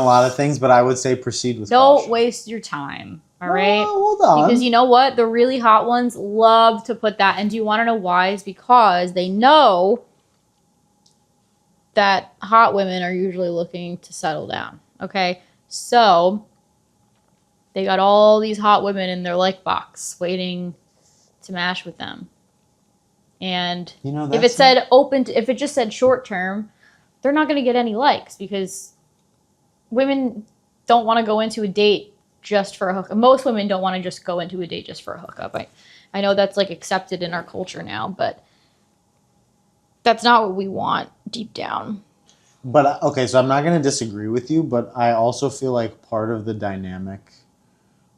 lot of things, but I would say proceed with Don't caution. waste your time. All right. Hold on. Because you know what? The really hot ones love to put that. And do you want to know why? It's because they know that hot women are usually looking to settle down. Okay. So they got all these hot women in their like box waiting to mash with them. And if it said if it just said short term, they're not going to get any likes because women don't want to go into a date just for a hookup. Most women don't want to just go into a date just for a hookup. I know that's like accepted in our culture now, but that's not what we want deep down. But okay, so I'm not going to disagree with you, but I also feel like part of the dynamic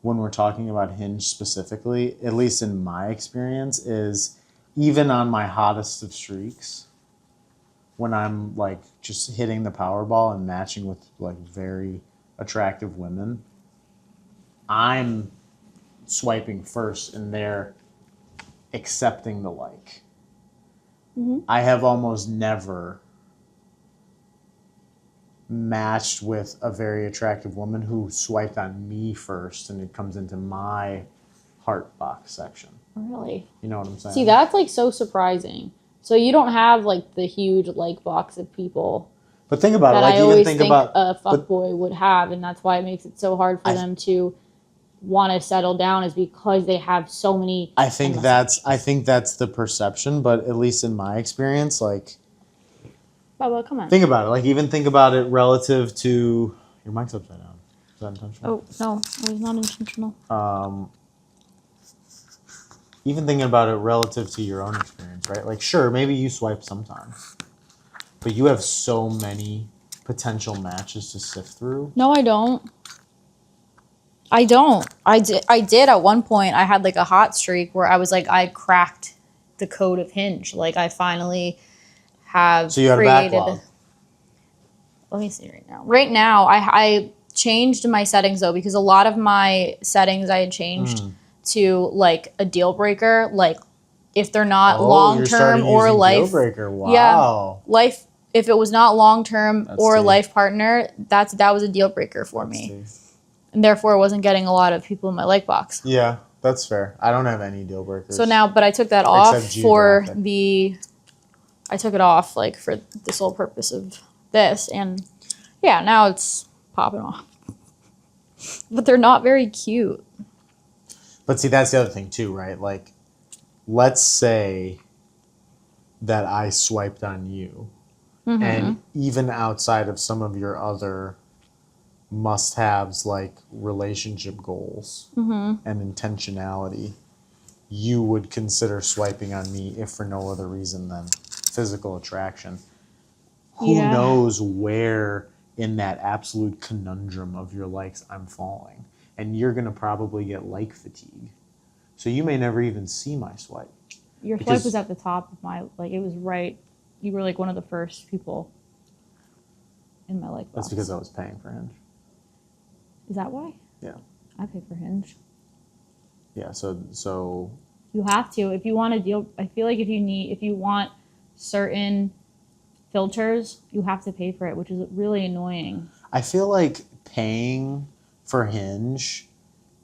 when we're talking about Hinge specifically, at least in my experience, is even on my hottest of streaks, when I'm like just hitting the Powerball and matching with like very attractive women, I'm swiping first and they're accepting the like. Mm-hmm. I have almost never matched with a very attractive woman who swiped on me first and it comes into my heart box section. Really? You know what I'm saying? See, that's like so surprising. So you don't have like the huge like box of people. But think about it. Like, I always think a fuckboy would have, and that's why it makes it so hard for them to want to settle down, is because they have so many. I think that's the perception, but at least in my experience, like. Bubba, come on. Think about it. Like, even think about it relative to your mic's upside down. Is that intentional? Oh no, it was not intentional. Even thinking about it relative to your own experience, right? Like, sure, maybe you swipe sometimes, but you have so many potential matches to sift through. No, I don't. I did at one point. I had like a hot streak where I was like, I cracked the code of Hinge. Like, I finally have so you had created. A backlog. Let me see right now. Right now, I changed my settings though, because a lot of my settings I had changed to like a deal breaker, like if they're not long term or life. Deal breaker. Wow. Yeah, life. If it was not long term or life partner, that was a deal breaker for me, and therefore I wasn't getting a lot of people in my like box. Yeah, that's fair. I don't have any deal breakers. So now, but I took that off for I took it off like for the sole purpose of this, and yeah, now it's popping off. But they're not very cute. But see, that's the other thing too, right? Like, let's say that I swiped on you, and even outside of some of your other must-haves like relationship goals and intentionality, you would consider swiping on me if for no other reason than physical attraction. Who knows where in that absolute conundrum of your likes I'm falling. And you're going to probably get like fatigue. So you may never even see my swipe. Your swipe was at the top of my, like, it was right. You were like one of the first people in my like box. That's because I was paying for Hinge. Is that why? Yeah. I pay for Hinge. Yeah, so you have to. If you want a deal, I feel like if you want certain filters, you have to pay for it, which is really annoying. I feel like paying for Hinge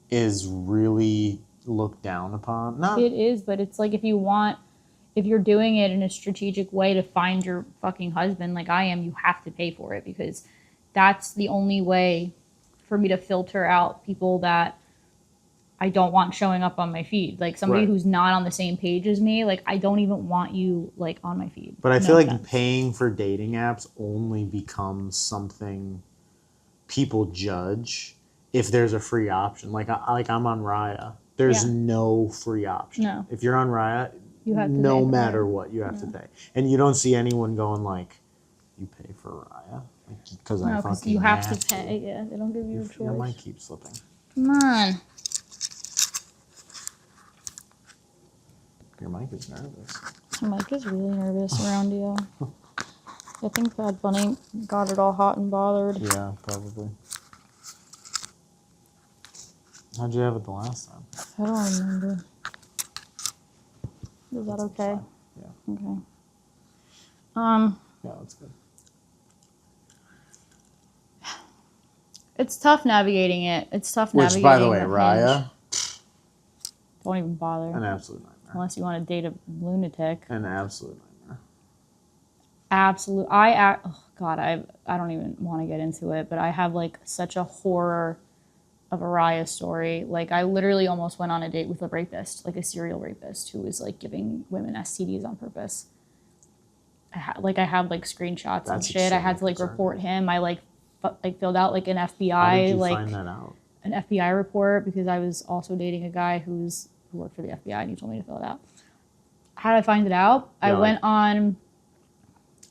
is really looked down upon. It is, but it's like if you're doing it in a strategic way to find your fucking husband like I am, you have to pay for it, because that's the only way for me to filter out people that I don't want showing up on my feed. Like somebody who's not on the same page as me, like I don't even want you like on my feed. But I feel like paying for dating apps only becomes something people judge if there's a free option. Like I'm on Raya. There's no free option. No. If you're on Raya, you have to no matter what, you have to pay. And you don't see anyone going like, you pay for Raya? Because I fucking you have to pay. Yeah, they don't give you a choice. Your mic keeps slipping. Come on. Your mic is nervous. My mic is really nervous around you. I think Bad Bunny got it all hot and bothered. Yeah, probably. How'd you have it the last time? I don't remember. Is that okay? Yeah. Okay. Yeah, that's good. It's tough navigating it. It's tough navigating. Which, by the way, Hinge. Raya, Don't even bother. an absolute nightmare. Unless you want to date a lunatic. An absolute nightmare. Absolute. Oh God, I don't even want to get into it, but I have like such a horror of a Raya story. Like I literally almost went on a date with a rapist, like a serial rapist who was like giving women STDs on purpose. I have like screenshots and shit. I had to like report him. I like filled out like an FBI How did you find that out? An FBI report because I was also dating a guy who worked for the FBI and he told me to fill it out. How did I find it out? Yeah, I went on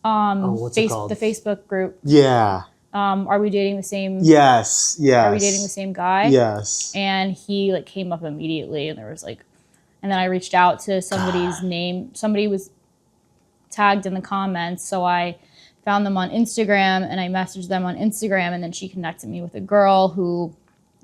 the Facebook group. Yeah. Are we dating the same? Yes. Are we dating the same guy? Yes. And he like came up immediately, and there was like, and then I reached out to somebody's name. Somebody was tagged in the comments, so I found them on Instagram, and I messaged them on Instagram, and then she connected me with a girl who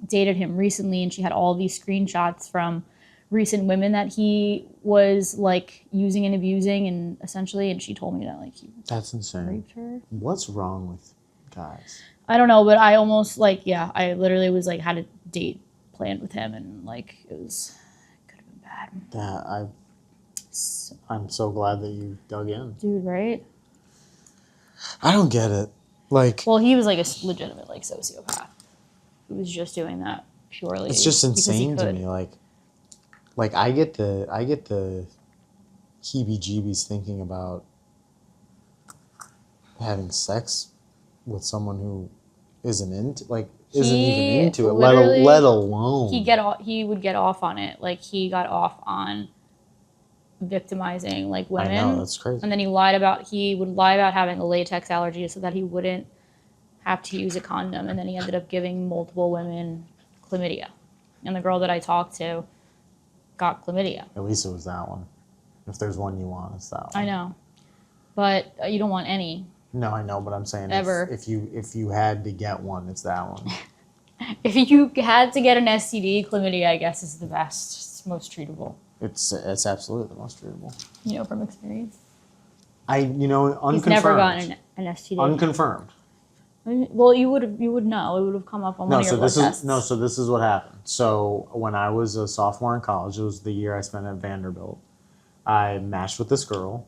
dated him recently, and she had all these screenshots from recent women that he was like using and abusing, and essentially, and she told me that like he that's insane. Raped her. What's wrong with guys? I don't know, but I almost like I literally was like had a date planned with him, and like it could have been bad. I'm so glad that you dug in, dude. Right? I don't get it. Like, well, he was like a legitimate like sociopath. He was just doing that purely. It's just insane to me. Like I get the heebie-jeebies thinking about having sex with someone who isn't even into it, let alone he would get off on it. Like he got off on victimizing like women. I know, that's crazy. And then he would lie about having a latex allergy so that he wouldn't have to use a condom, and then he ended up giving multiple women chlamydia. And the girl that I talked to got chlamydia. At least it was that one. If there's one you want, it's that one. I know. But you don't want any. No, I know, but I'm saying ever. If you had to get one, it's that one. If you had to get an STD, chlamydia, I guess, is the best. It's most treatable. It's absolutely the most treatable. You know from experience? Unconfirmed. He's never gotten an STD. Unconfirmed. Well, you would know. It would have come up on one of your blood tests. So this is what happened. So when I was a sophomore in college, it was the year I spent at Vanderbilt, I matched with this girl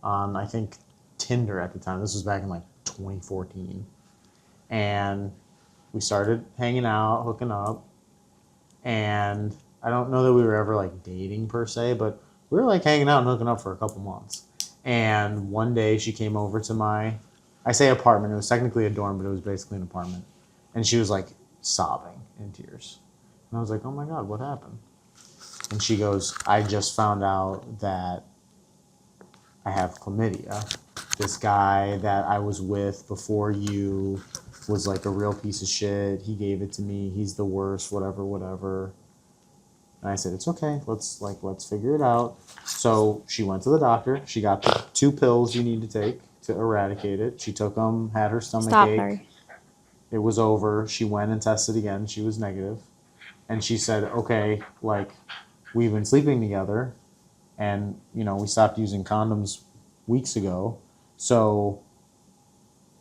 on, I think, Tinder at the time. This was back in like 2014. And we started hanging out, hooking up. And I don't know that we were ever like dating per se, but we were like hanging out and hooking up for a couple months. And one day she came over to I say apartment, it was technically a dorm, but it was basically an apartment. And she was like sobbing in tears. And I was like, oh my God, what happened? And she goes, I just found out that I have chlamydia. This guy that I was with before you was like a real piece of shit. He gave it to me. He's the worst, whatever. And I said, it's okay. Let's figure it out. So she went to the doctor. She got the 2 pills you need to take to eradicate it. She took them, had her stomach ache. It was over. She went and tested again. She was negative. And she said, okay, like, we've been sleeping together, and, we stopped using condoms weeks ago. So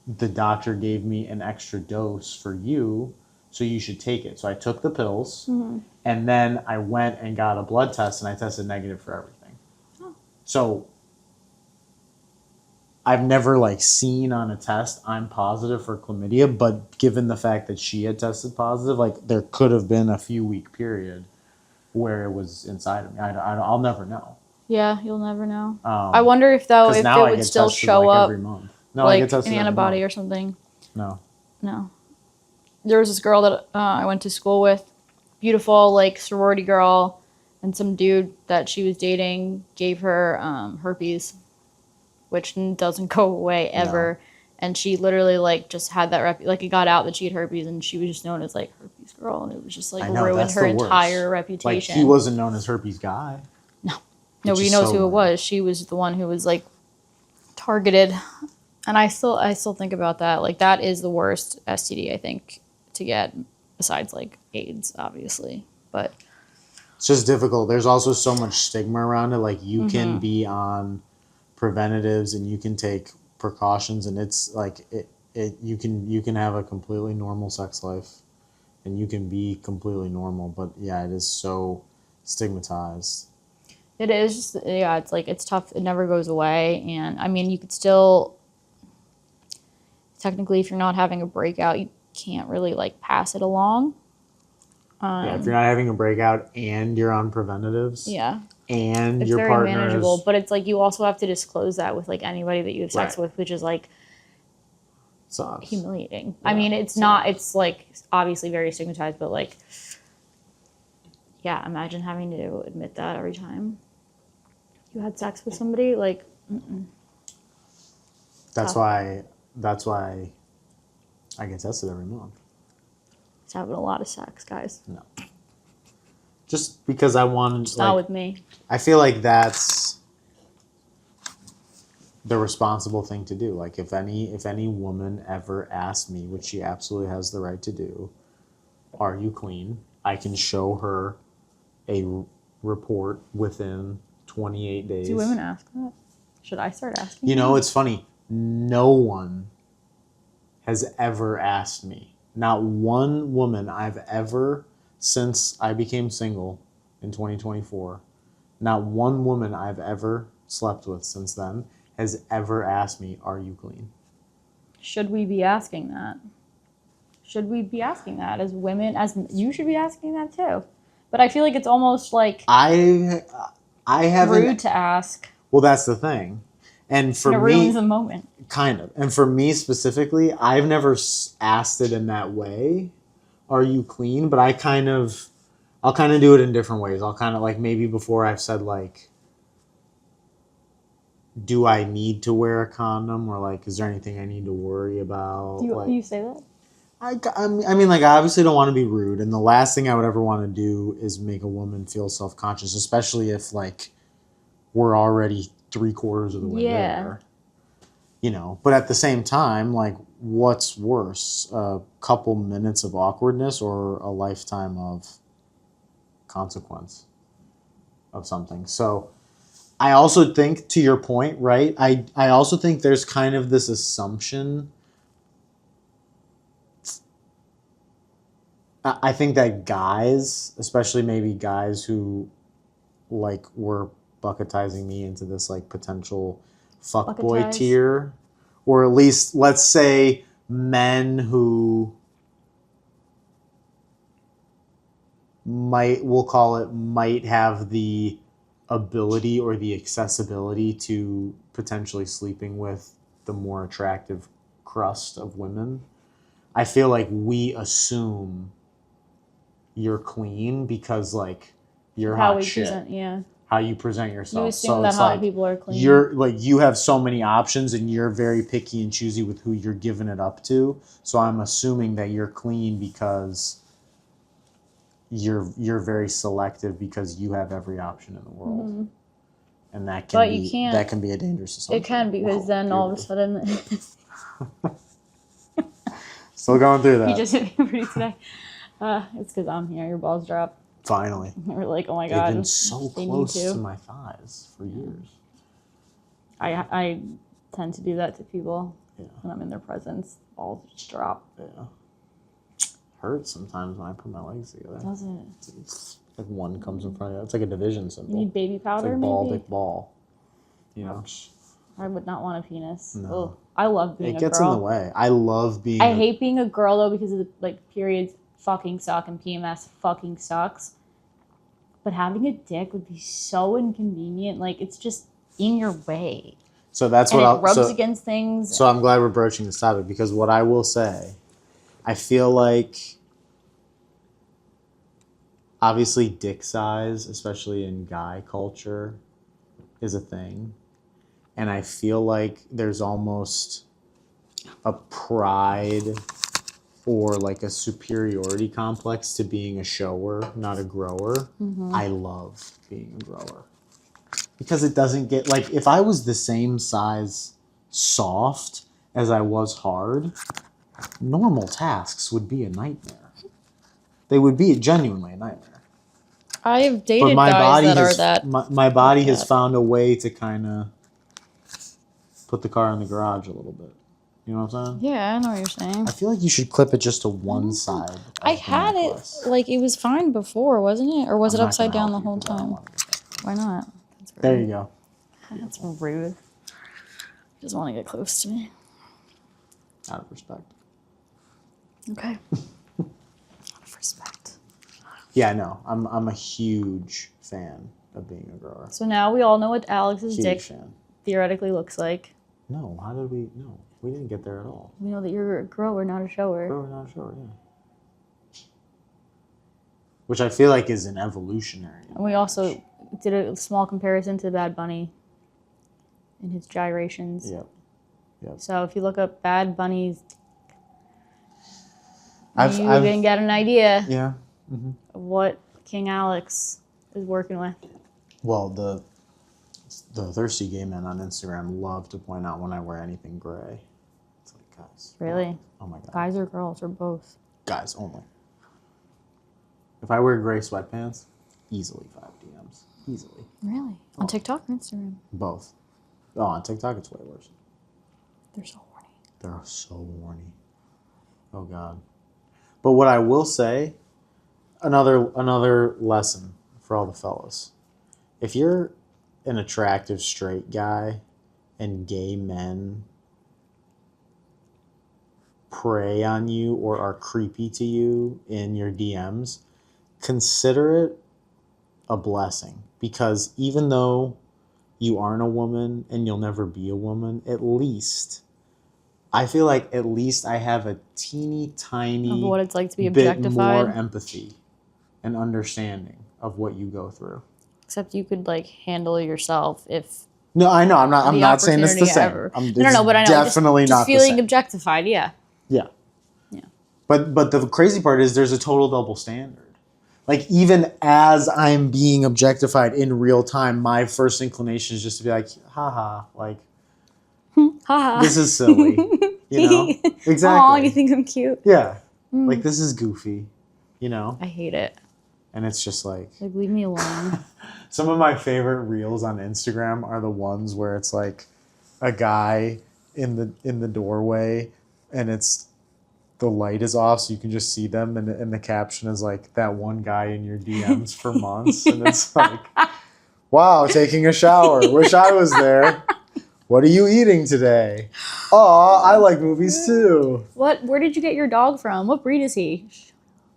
the doctor gave me an extra dose for you, so you should take it. So I took the pills, and then I went and got a blood test, and I tested negative for everything. Oh. So I've never seen on a test I'm positive for chlamydia, but given the fact that she had tested positive, there could have been a few week period where it was inside of me. I'll never know. Yeah, you'll never know. I wonder if it would still show up every month. No, I get tested an antibody or something. No. There was this girl that I went to school with, beautiful sorority girl, and some dude that she was dating gave her herpes, which doesn't go away ever. No. And she literally just had that it got out that she had herpes, and she was just known as herpes girl, and it was just ruined her entire reputation. He wasn't known as herpes guy. No, nobody knows who it was. She was the one who was targeted, and I still think about that. That is the worst STD I think to get, besides AIDS, obviously, but it's just difficult. There's also so much stigma around it. You can be on preventatives and you can take precautions, and it's you can have a completely normal sex life, and you can be completely normal. But yeah, it is so stigmatized. It is just, yeah, it's like, it's tough. It never goes away. And I mean, you could still, technically, if you're not having a breakout, you can't really like pass it along. Yeah, if you're not having a breakout and you're on preventatives, Yeah. and It's your very partner manageable, is but it's like you also have to disclose that with like anybody that you have sex Right. with, which is like sucks. humiliating. Yeah, I mean, it's not, it's like obviously very stigmatized, but like, yeah, imagine having to admit that every time you had sex with somebody. Like, That's tough. why I get tested every month. It's having a lot of sex, guys. No. Just because I want Just like, not with me. I feel like that's the responsible thing to do. Like if any woman ever asked me, which she absolutely has the right to do, are you clean? I can show her a report within 28 days. Do women ask that? Should I start asking? You know, it's funny. No one has ever asked me. Not one woman I've ever, since I became single in 2024, not one woman I've ever slept with since then has ever asked me, are you clean? Should we be asking that? Should we be asking that as women? As you should be asking that too. But I feel like it's almost like I haven't. rude to ask. Well, that's the thing. And for And it me, ruins the moment. kind of. And for me specifically, I've never asked it in that way. Are you clean? But I'll kind of do it in different ways. I'll kind of like maybe before I've said like, do I need to wear a condom, or like, is there anything I need to worry about? Do you say that? I mean, like, I obviously don't want to be rude, and the last thing I would ever want to do is make a woman feel self-conscious, especially if like we're already 3/4 of the way there. You know, but at the same time, like, what's worse, a couple minutes of awkwardness or a lifetime of consequence of something? So I also think, to your point, right, I also think there's kind of this assumption. I think that guys, especially maybe guys who like were bucketizing me into this like potential fuckboy Bucketize. tier, or at least let's say men who might have the ability or the accessibility to potentially sleeping with the more attractive crust of women. I feel like we assume you're clean because like you're How hot we shit. present, yeah. How you present yourself. You assume so that it's hot like people are clean. you're like, you have so many options and you're very picky and choosy with who you're giving it up to. So I'm assuming that you're clean because you're very selective because you have every option in the world. Mm-hmm. And that But can you be can't- that can be a dangerous assumption. It can, because then all of a sudden Still going through that. you just hit me pretty today. It's because I'm here. Your balls drop. Finally. We're like, oh my They've god, been so they close need to my thighs for years. I tend to do that to people. Yeah. When I'm in their presence, balls just drop. Yeah. Hurts sometimes when I put my legs together. Does it? It's like one comes in front of you. It's like a division symbol. You need baby powder, it's like ball, maybe? dick, ball. You know? I would not want a penis. No. Ugh. I love being a girl. It gets in the way. I love being I hate being a girl, though, because of the, like, periods fucking suck and PMS fucking sucks. But having a dick would be so inconvenient. Like, it's just in your way. So that's and what it rubs against things. So I'm glad we're broaching this topic, because what I will say, I feel like obviously dick size, especially in guy culture, is a thing. And I feel like there's almost a pride or like a superiority complex to being a shower, not a grower. Mm-hmm. I love being a grower. Because it doesn't get, like, if I was the same size soft as I was hard, normal tasks would be a nightmare. They would be genuinely a nightmare. I've dated guys that are that. My body has found a way to kind of put the car in the garage a little bit. You know what I'm saying? Yeah, I know what you're saying. I feel like you should clip it just to one side. Of I the had necklace. it, like, it was fine before, wasn't it? Or was I'm it not upside gonna down the help you whole 'cause I don't time? wanna get that. Why not? That's rude. There you go. That's rude. He doesn't want to get close to me. Out of respect. Okay. Out of respect. Yeah, no. I'm a huge fan of being a grower. So now we all know what Alex's Huge dick fan. theoretically looks like. No, how did we? No, we didn't get there at all. We know that you're a grower, not a shower. Grower, not sure. Yeah. Which I feel like is an evolutionary. And we also did a small comparison to Bad Bunny and his gyrations. Yep. So if you look up Bad Bunny's, I've can get an idea yeah. of what King Alex is working with. Well, the thirsty gay men on Instagram love to point out when I wear anything gray. It's like, guys. Really? Oh my god. Guys or girls or both? Guys only. If I wear gray sweatpants, easily 5 DMs. Easily. Really? On TikTok or Instagram? Both. Oh, on TikTok it's way worse. They're so horny. They're so horny. Oh god. But what I will say, another lesson for all the fellas. If you're an attractive straight guy and gay men prey on you or are creepy to you in your DMs, consider it a blessing. Because even though you aren't a woman and you'll never be a woman, I feel like at least I have a teeny tiny Of what it's like to be bit objectified. more empathy and understanding of what you go through. Except you could like handle yourself if No, I know. I'm not saying it's the opportunity same. ever. No, But I know definitely just not the feeling same. objectified. Yeah. Yeah. Yeah. But the crazy part is there's a total double standard. Like even as I'm being objectified in real time, my first inclination is just to be like, haha, like Haha. this is silly. You know? Exactly. Aw, you think I'm cute? Yeah. Like this is goofy. You know? I hate it. And it's just like Leave me alone. some of my favorite reels on Instagram are the ones where it's like a guy in the doorway and it's the light is off so you can just see them and the caption is like that one guy in your DMs for months and it's like, wow, taking a shower. Wish I was there. What are you eating today? Aw, I like movies too. Where did you get your dog from? What breed is he?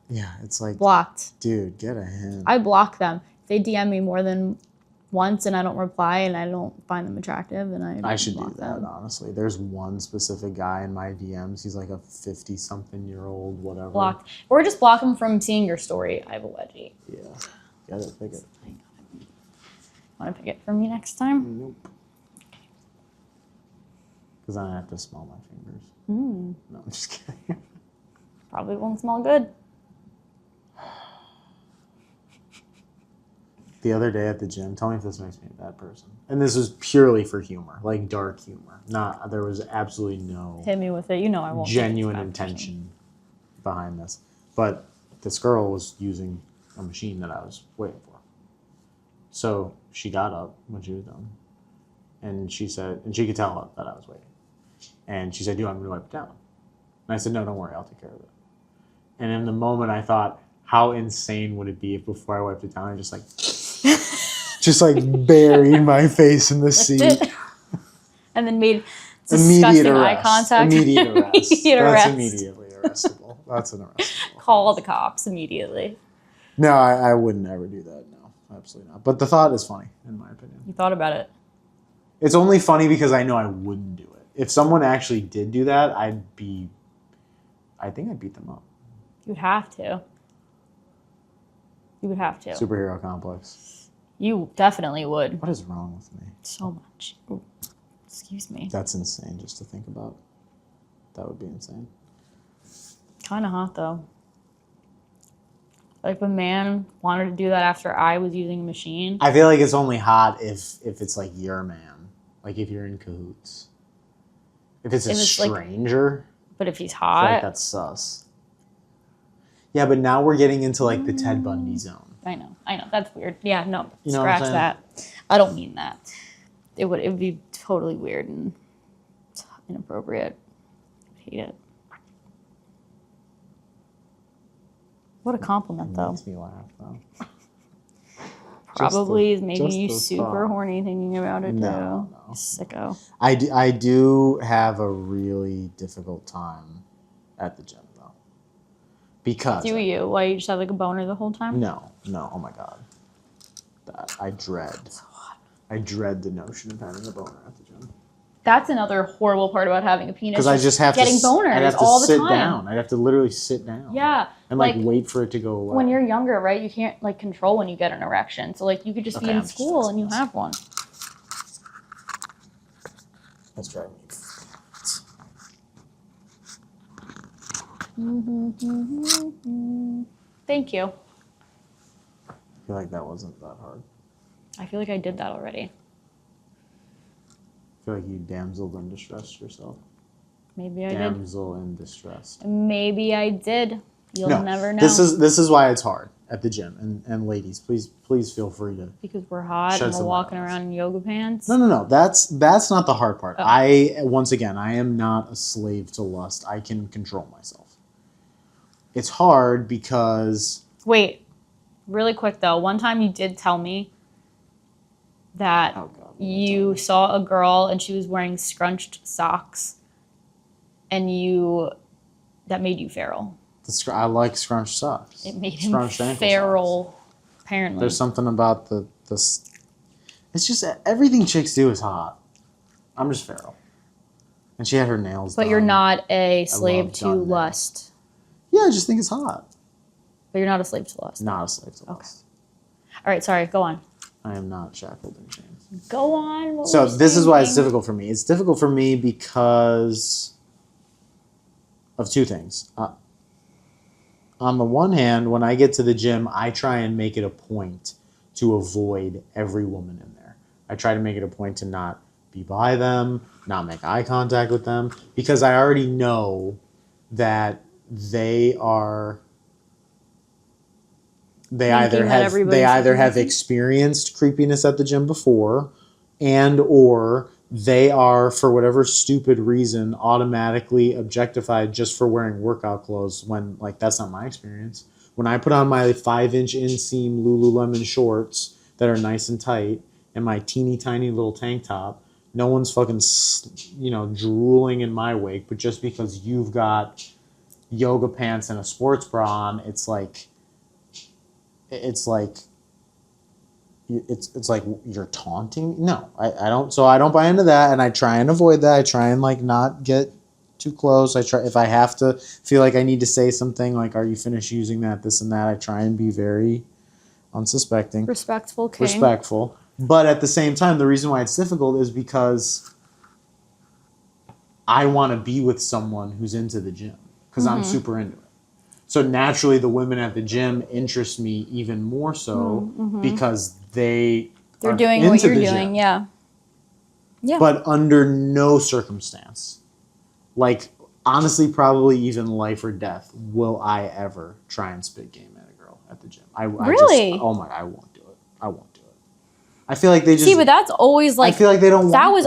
Yeah, it's like, Blocked. dude, get a hint. I block them. If they DM me more than once and I don't reply and I don't find them attractive, then I should do block that, them. honestly. There's one specific guy in my DMs. He's like a 50-something-year-old, whatever. Blocked. Or just block them from seeing your story. I have a wedgie. Yeah. Get it, pick it. Want to pick it for me next time? Nope. Because then I have to smell my fingers. Mm. No, I'm just kidding. Probably won't smell good. The other day at the gym, tell me if this makes me a bad person. And this was purely for humor, like dark humor. There was absolutely no Hit me with it. You know I won't. genuine think it's a bad intention behind this. But this girl was using a machine that I was waiting for. So she got up when she was done. And she said, and she could tell that I was waiting. And she said, do you want me to wipe it down? And I said, no, don't worry, I'll take care of it. And in the moment I thought, how insane would it be if before I wiped it down, I just buried my face in the seat. And then made Immediate disgusting arrest. eye contact. Immediate arrest. Immediate arrest. That's immediately arrestable. That's an arrestable. Call the cops immediately. No, I wouldn't ever do that. No, absolutely not. But the thought is funny, in my opinion. You thought about it. It's only funny because I know I wouldn't do it. If someone actually did do that, I think I'd beat them up. You would have to. You would have to. Superhero complex. You definitely would. What is wrong with me? So much. Ooh. Excuse me. That's insane just to think about. That would be insane. Kind of hot though. Like if a man wanted to do that after I was using a machine. I feel like it's only hot if it's like your man. Like if you're in cahoots. If it's a stranger. But if he's I feel hot. like that's sus. Yeah, but now we're getting into like the Ted Bundy zone. I know. That's weird. Yeah, no. You know Scratch what I'm that. I don't mean that. It would be totally weird and inappropriate. hate it. What a compliment, It though. makes me laugh, though. Probably is making just you the super thought. horny thinking about it, No, too. no. Sicko. I do have a really difficult time at the gym, though. Because Do you? Why, you just have like a boner the whole time? No, oh my god. That I dread. I dread the notion of having a boner at the gym. That's another horrible part about having a penis. Because I just have getting to boners I'd have to all the sit time. down. I'd have to literally sit down. Yeah. And like wait for it to go away. When you're younger, right, you can't like control when you get an erection. So like you could just be in school and you have one. That's driving me. Thank you. I feel like that wasn't that hard. I feel like I did that already. I feel like you damseled in distress yourself. Maybe I Damsel in distress. did. Maybe I did. You'll never know. This is why it's hard at the gym. And ladies, please feel free to. Because we're hot and we're walking around in yoga pants. No. That's not the hard part. Oh. I am not a slave to lust. I can control myself. It's hard because. Wait, really quick though. One time you did tell me that you saw a girl and she was wearing scrunched socks, and that made you feral. I like scrunched socks. It made him feral. Apparently, there's something about this. It's just everything chicks do is hot. I'm just feral, and she had her nails done. But you're not a slave to lust. Yeah, I just think it's hot. But you're not a slave to lust. Not a slave to lust. All right, sorry. Go on. I am not shackled in chains. Go on. So this is why it's difficult for me. It's difficult for me because of two things. On the one hand, when I get to the gym, I try and make it a point to avoid every woman in there. I try to make it a point to not be by them, not make eye contact with them, because I already know that they either have experienced creepiness at the gym before, and or they are, for whatever stupid reason, automatically objectified just for wearing workout clothes when, like, that's not my experience. When I put on my 5-inch inseam Lululemon shorts that are nice and tight and my teeny tiny little tank top, no one's fucking, drooling in my wake. But just because you've got yoga pants and a sports bra on, it's like you're taunting. No, I don't. So I don't buy into that, and I try and avoid that. I try and not get too close. I try, if I have to feel like I need to say something like, "Are you finished using that?" This and that. I try and be very unsuspecting, respectful, respectful. But at the same time, the reason why it's difficult is because I want to be with someone who's into the gym because I'm super into it. So naturally, the women at the gym interest me even more so because they're doing what you're doing, yeah. But under no circumstance, honestly, probably even life or death, will I ever try and spit game at a girl at the gym. I won't do it. I won't do it. I feel like they just but that's always I feel like they don't want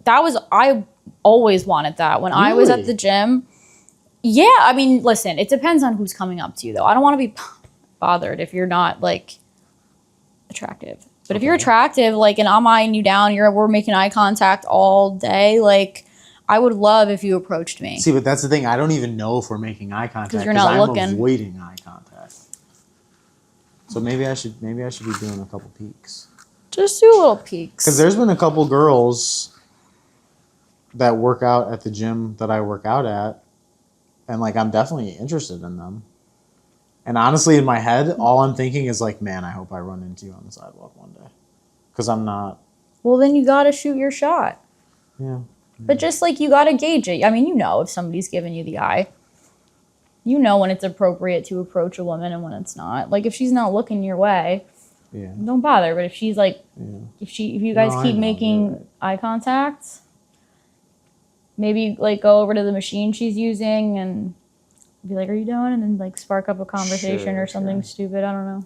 that. I always wanted that when I was at the gym. Yeah, I mean, listen, it depends on who's coming up to you, though. I don't want to be bothered if you're not, attractive. But if you're attractive, and I'm eyeing you down, we're making eye contact all day, I would love if you approached me. See, but that's the thing. I don't even know if we're making eye contact because you're not looking. I'm avoiding eye contact. So maybe I should be doing a couple peeks. Just do a little peeks. Because there's been a couple girls that work out at the gym that I work out at. And I'm definitely interested in them. And honestly, in my head, all I'm thinking is man, I hope I run into you on the sidewalk one day. Because I'm not. Well, then you got to shoot your shot. Yeah. But just you got to gauge it. I mean, if somebody's giving you the eye. You know when it's appropriate to approach a woman and when it's not. If she's not looking your way, don't bother. But if she's if you guys keep making eye contact. Maybe go over to the machine she's using and be like, "Are you doing?" And then spark up a conversation or something stupid. I don't know.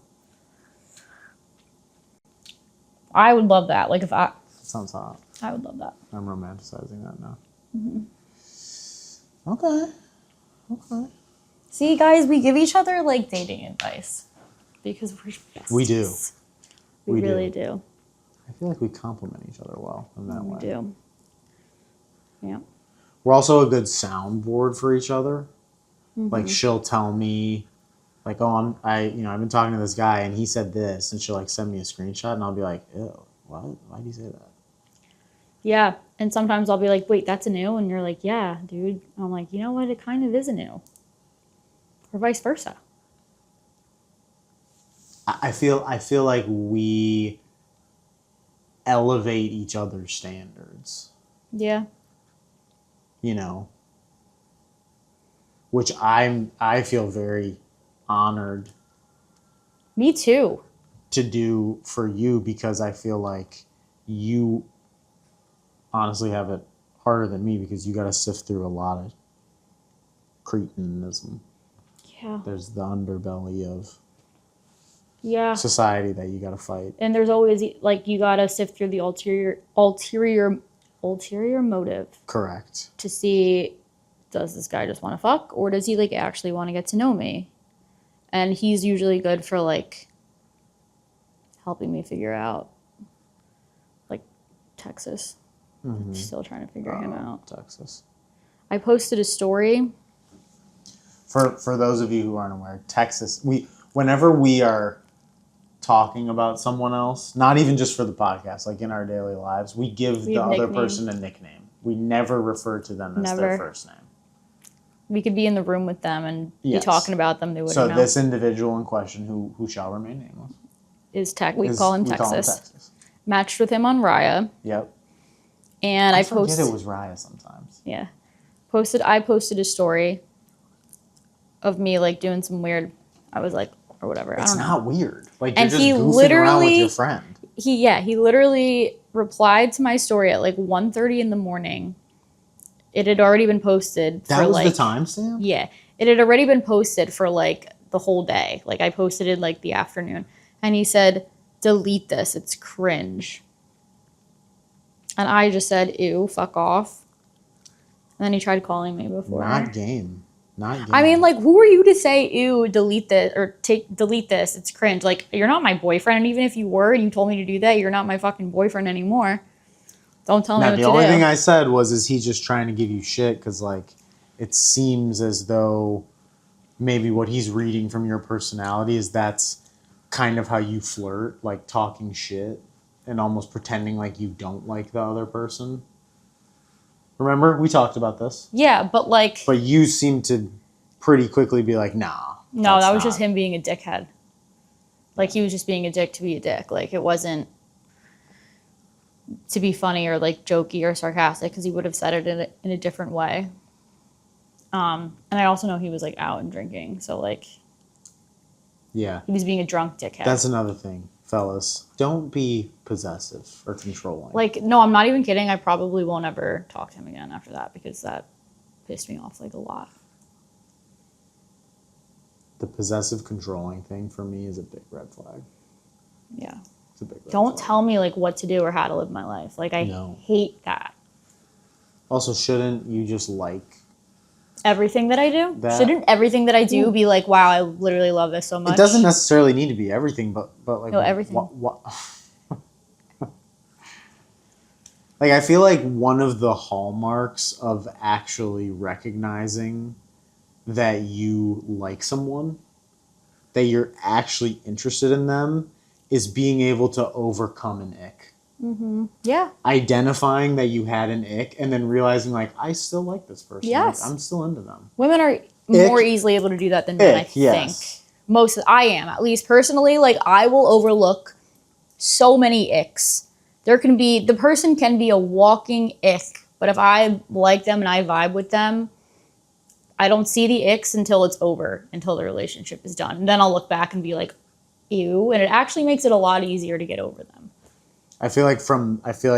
I would love that. If I sounds hot. I would love that. I'm romanticizing that now. Okay. Okay. See, guys, we give each other like dating advice because we're besties. We do. We really do. I feel like we complement each other well in that way. We do. Yeah. We're also a good soundboard for each other. Like she'll tell me, like, oh, I've been talking to this guy and he said this, and she'll like send me a screenshot, and I'll be like, ew, what? Why'd you say that? Yeah. And sometimes I'll be like, wait, that's a new? And you're like, yeah, dude. And I'm like, you know what? It kind of is a new. Or vice versa. I feel like we elevate each other's standards. Yeah. You know, which I feel very honored Me too. to do for you, because I feel like you honestly have it harder than me, because you got to sift through a lot of cretinism. Yeah. There's the underbelly of Yeah. society that you got to fight. And there's always like you gotta sift through the ulterior motive Correct. to see, does this guy just want to fuck, or does he like actually want to get to know me? And he's usually good for like helping me figure out, like Texas. I'm still trying to figure him out. Texas. I posted a story. For those of you who aren't aware, Texas, whenever we are talking about someone else, not even just for the podcast, like in our daily lives, we give the other person a nickname. We never refer to them as their first name. We could be in the room with them and be talking about them. They wouldn't know. So this individual in question, who shall remain nameless, we call him Texas. Matched with him on Raya. Yep. And I forget it was Raya sometimes. Yeah. I posted a story of me like doing some weird, I was like, or whatever. It's I don't know. not weird. Like, and you're just goofing around with your friend. He literally replied to my story at like 1:30 in the morning. It had already been posted. That was the timestamp? Yeah. It had already been posted for like the whole day. Like I posted it like the afternoon. And he said, delete this. It's cringe. And I just said, ew, fuck off. And then he tried calling me before. Not game. I mean, like, who are you to say, ew, delete this, or delete this, it's cringe. Like, you're not my boyfriend, and even if you were and you told me to do that, you're not my fucking boyfriend anymore. Don't tell me what to do. The only thing I said was, is he just trying to give you shit? Because, like, it seems as though maybe what he's reading from your personality is that's kind of how you flirt, like talking shit and almost pretending like you don't like the other person. Remember? We talked about this. Yeah, but like... But you seem to pretty quickly be like, nah. No, that was just him being a dickhead. Like, he was just being a dick to be a dick. Like, it wasn't to be funny or, like, jokey or sarcastic, because he would have said it in a different way. And I also know he was, like, out and drinking. So, like... Yeah. He was being a drunk dickhead. That's another thing. Fellas, don't be possessive or controlling. Like, no, I'm not even kidding. I probably won't ever talk to him again after that, because that pissed me off, like, a lot. The possessive controlling thing for me is a big red flag. Yeah. It's a big red Don't flag. tell me, like, what to do or how to live my life. Like, I hate that. Also, shouldn't you just like... Everything that I do? Shouldn't everything that I do be like, wow, I literally love this so much? It doesn't necessarily need to be everything, but like... No, everything. What? Like, I feel like one of the hallmarks of actually recognizing that you like someone, that you're actually interested in them, is being able to overcome an ick. Mm-hmm. Yeah. Identifying that you had an ick and then realizing, like, I still like this person. Yes. Like, I'm still into them. Women are more easily able to do that than men, I think. I am, at least personally. Like, I will overlook so many icks. The person can be a walking ick, but if I like them and I vibe with them, I don't see the icks until it's over, until the relationship is done. And then I'll look back and be like, ew. And it actually makes it a lot easier to get over them. I feel like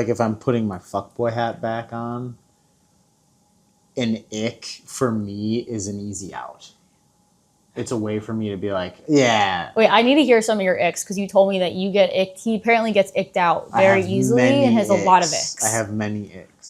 if I'm putting my fuckboy hat back on, an ick for me is an easy out. It's a way for me to be like, yeah. Wait, I need to hear some of your icks, because you told me that you get icked. He apparently gets icked out very easily and has a lot of icks. I have many icks.